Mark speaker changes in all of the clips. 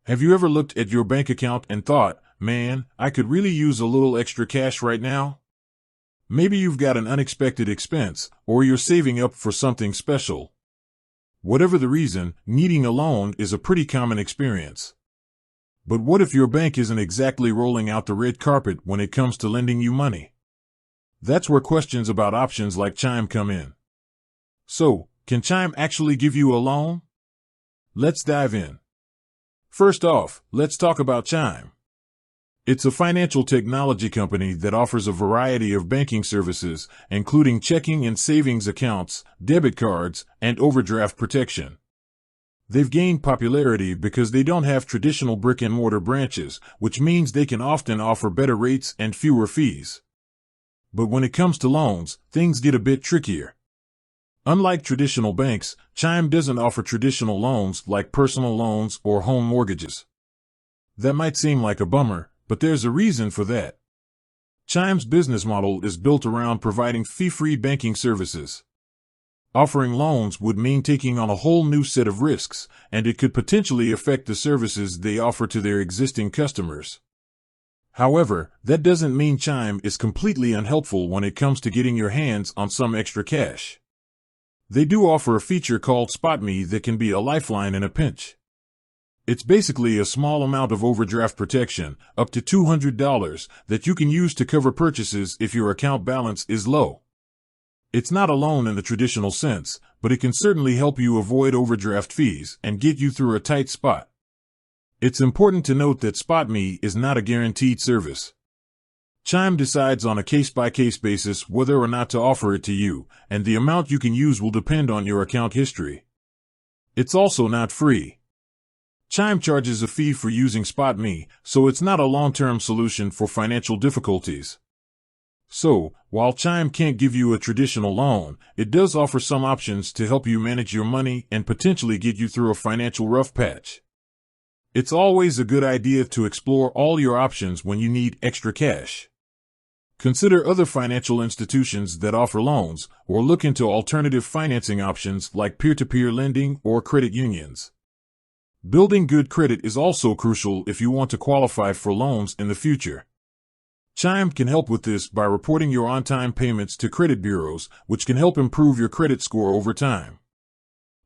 Speaker 1: Have you ever looked at your bank account and thought, man, I could really use a little extra cash right now? Maybe you've got an unexpected expense, or you're saving up for something special. Whatever the reason, needing a loan is a pretty common experience. But what if your bank isn't exactly rolling out the red carpet when it comes to lending you money? That's where questions about options like Chime come in. So, can Chime actually give you a loan? Let's dive in. First off, let's talk about Chime. It's a financial technology company that offers a variety of banking services, including checking and savings accounts, debit cards, and overdraft protection. They've gained popularity because they don't have traditional brick-and-mortar branches, which means they can often offer better rates and fewer fees. But when it comes to loans, things get a bit trickier. Unlike traditional banks, Chime doesn't offer traditional loans like personal loans or home mortgages. That might seem like a bummer, but there's a reason for that. Chime's business model is built around providing fee-free banking services. Offering loans would mean taking on a whole new set of risks, and it could potentially affect the services they offer to their existing customers. However, that doesn't mean Chime is completely unhelpful when it comes to getting your hands on some extra cash. They do offer a feature called SpotMe that can be a lifeline in a pinch. It's basically a small amount of overdraft protection, up to $200, that you can use to cover purchases if your account balance is low. It's not a loan in the traditional sense, but it can certainly help you avoid overdraft fees and get you through a tight spot. It's important to note that SpotMe is not a guaranteed service. Chime decides on a case-by-case basis whether or not to offer it to you, and the amount you can use will depend on your account history. It's also not free. Chime charges a fee for using SpotMe, so it's not a long-term solution for financial difficulties. So, while Chime can't give you a traditional loan, it does offer some options to help you manage your money and potentially get you through a financial rough patch. It's always a good idea to explore all your options when you need extra cash. Consider other financial institutions that offer loans, or look into alternative financing options like peer-to-peer lending or credit unions. Building good credit is also crucial if you want to qualify for loans in the future. Chime can help with this by reporting your on-time payments to credit bureaus, which can help improve your credit score over time.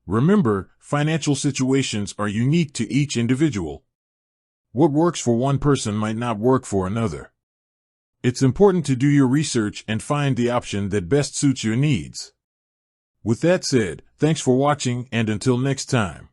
Speaker 1: Remember, financial situations are unique to each individual. What works for one person might not work for another. It's important to do your research and find the option that best suits your needs. With that said, thanks for watching, and until next time.